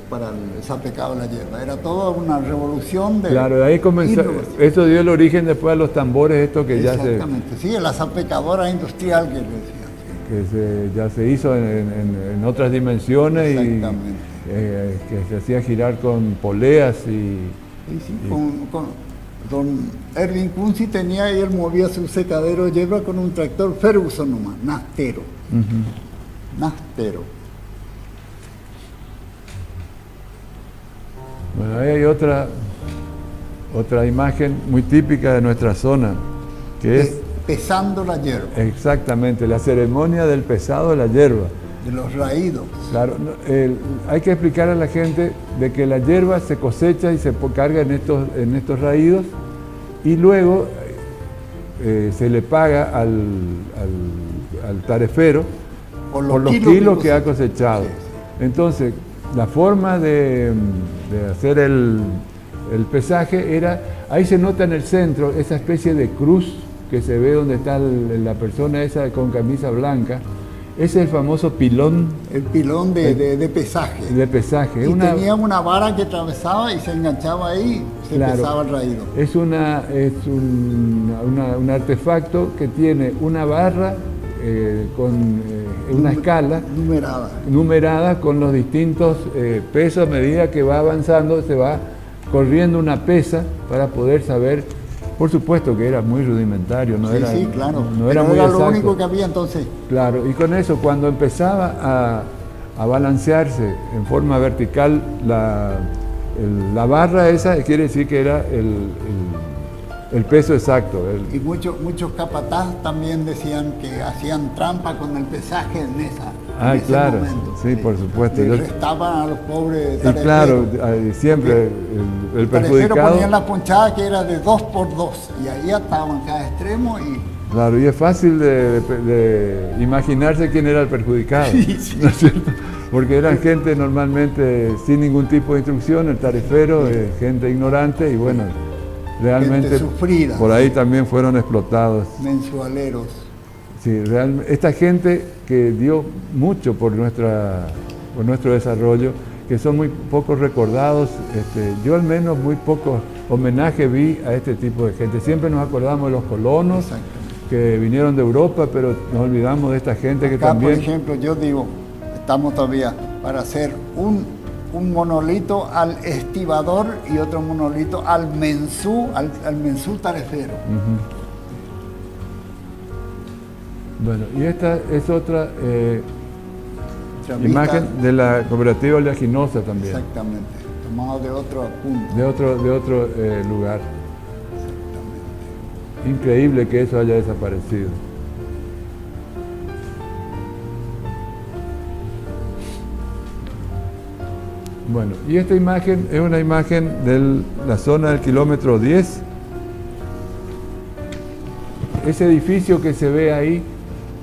para el sapecado de la hierba. Era toda una revolución de claro, de ahí comenzó, innovación. eso dio el origen después a los tambores estos que Exactamente, sí, la sapecadora industrial que le decían. ya se hizo en otras dimensiones y Exactamente. que se hacía girar con poleas y... Sí, sí, don Erwin Kunzi tenía y él movía su secadero de hierba con un tractor Ferguson nomás, Nastero. Nastero. Bueno, ahí hay otra imagen muy típica de nuestra zona, que es Pesando la hierba, exactamente la ceremonia del pesado de la hierba. de los raídos. Claro, hay que explicar a la gente de que la hierba se cosecha y se carga en estos raídos y luego se le paga al tarefero por los kilos que ha cosechado. Sí, Entonces, la forma de hacer el pesaje era, ahí se nota en el centro esa especie de cruz que se ve donde está la persona esa con camisa blanca. Ese es el famoso pilón El pilón de pesaje. de pesaje. Y tenía una vara que atravesaba y se enganchaba ahí, se Claro. pesaba el raído. Es un artefacto que tiene una barra con una escala numerada con los distintos pesos. A medida que va avanzando se va corriendo una pesa para poder saber. Por supuesto que era muy rudimentario, no Sí, era, sí, claro. no Pero era muy era exacto. lo único que había entonces. Claro, y con eso, cuando empezaba a balancearse en forma vertical la barra esa, quiere decir que era el peso exacto. Y muchos capataz también decían que hacían trampa con el pesaje en ese claro, momento. sí, por supuesto. Y restaban a los pobres Y tareferos. claro, siempre el Tarefero perjudicado. ponían la ponchada que era de 2x2 y ahí ataban cada extremo y Claro, y es fácil de imaginarse quién era el perjudicado, Sí, sí. ¿no es cierto? porque eran gente normalmente sin ningún tipo de instrucción, el tarifero, gente ignorante y bueno, realmente Gente sufrida. por ahí también fueron explotados. Mensualeros. Sí, esta gente que dio mucho por nuestro desarrollo, que son muy pocos recordados, yo al menos muy pocos homenajes vi a este tipo de gente. Siempre nos acordamos de los colonos que vinieron de Europa, pero nos olvidamos de esta gente que Acá, también... por ejemplo, yo digo, estamos todavía para hacer un monolito al estibador y otro monolito al mensú tarefero. Bueno, y esta es otra Tramita, imagen de la cooperativa oleaginosa también, exactamente, tomado de otro punto. de otro lugar. Increíble que eso haya desaparecido. Bueno, y esta imagen es una imagen de la zona del kilómetro 10. Ese edificio que se ve ahí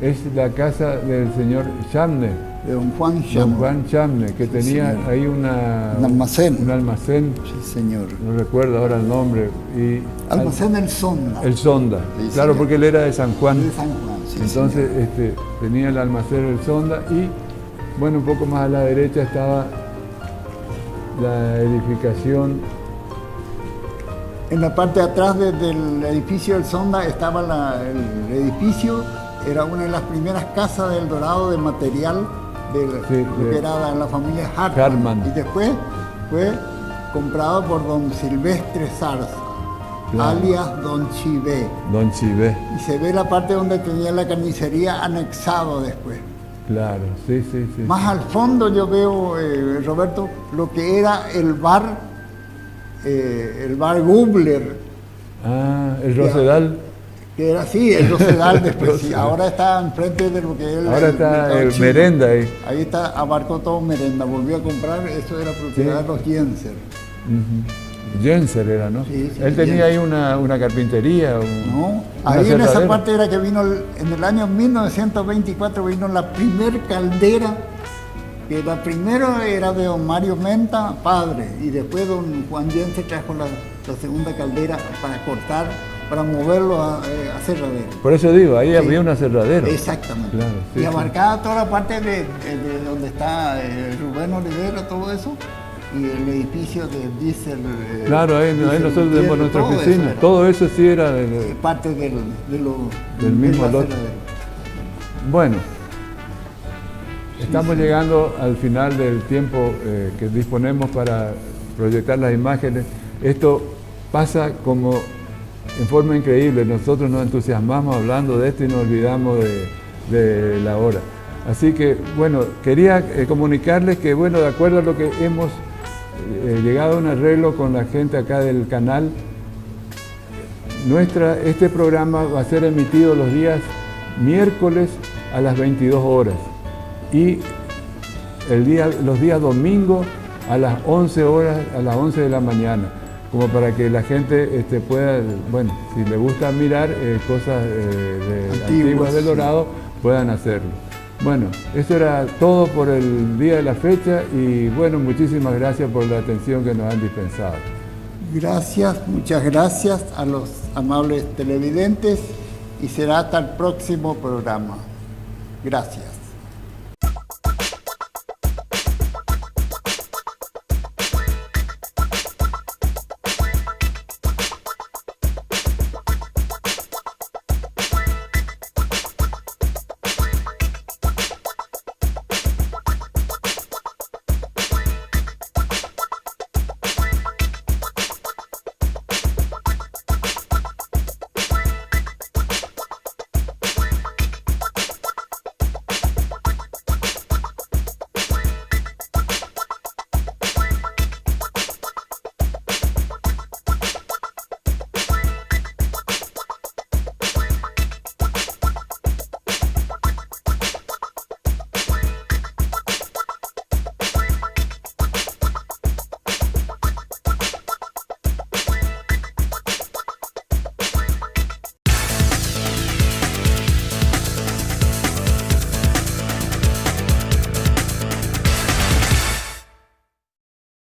es la casa del señor Chamne, De don Juan don Chamo. Juan Chamne, que tenía señor. ahí Un almacén. un almacén, Sí, señor. no recuerdo ahora el nombre. Y Almacén del Sonda. el Sonda, Sí, claro, señor. porque él era de San Juan. De San Juan, sí, Entonces señor. tenía el almacén del Sonda y, bueno, un poco más a la derecha estaba la edificación. En la parte de atrás del edificio del Sonda estaba el edificio, era una de las primeras casas del Dorado de material de lo que era la familia Hartmann. Y después fue comprado por don Silvestre Zarza, Claro. alias don Chivé. Don Chivé, Y se ve la parte donde tenía la carnicería anexado después. claro, sí. Más al fondo yo veo, Roberto, lo que era el bar Gubler, el Rosedal. que era así, el Rosedal después. Sí, Rosedal. ahora está enfrente de lo que es Ahora está mercado el chino. Merenda ahí. Ahí está, abarcó todo Merenda, volvió a comprar, eso era propiedad de los Jenser. Jenser era, ¿no? Sí, Él tenía Jenser. ahí una carpintería. ¿No? una Ahí en esa aserradera. parte era que vino, en el año 1924 vino la primer caldera, que la primera era de don Mario Menta, padre, y después don Juan Jenser trajo la segunda caldera para cortar, para moverlo a aserradero. Por eso digo, ahí Sí. había un aserradero. Exactamente. Claro, sí, y sí. abarcaba toda la parte de donde está Rubén Olivera, todo eso, y el edificio de Diesel. Claro, ahí nosotros tenemos nuestra todo oficina. eso era. Todo eso sí era de... Parte del mismo lote. aserradero. Bueno, estamos llegando al final del tiempo que disponemos para proyectar las imágenes. Esto pasa como en forma increíble. Nosotros nos entusiasmamos hablando de esto y nos olvidamos de la hora. Así que, bueno, quería comunicarles que, bueno, de acuerdo a lo que hemos llegado a un arreglo con la gente acá del canal, este programa va a ser emitido los días miércoles a las 22 horas y los días domingos a las 11 horas, a las 11 de la mañana, como para que la gente pueda, bueno, si le gusta mirar cosas antiguas del Dorado, puedan hacerlo. Bueno, eso era todo por el día de la fecha y bueno, muchísimas gracias por la atención que nos han dispensado. Gracias, muchas gracias a los amables televidentes y será hasta el próximo programa. Gracias.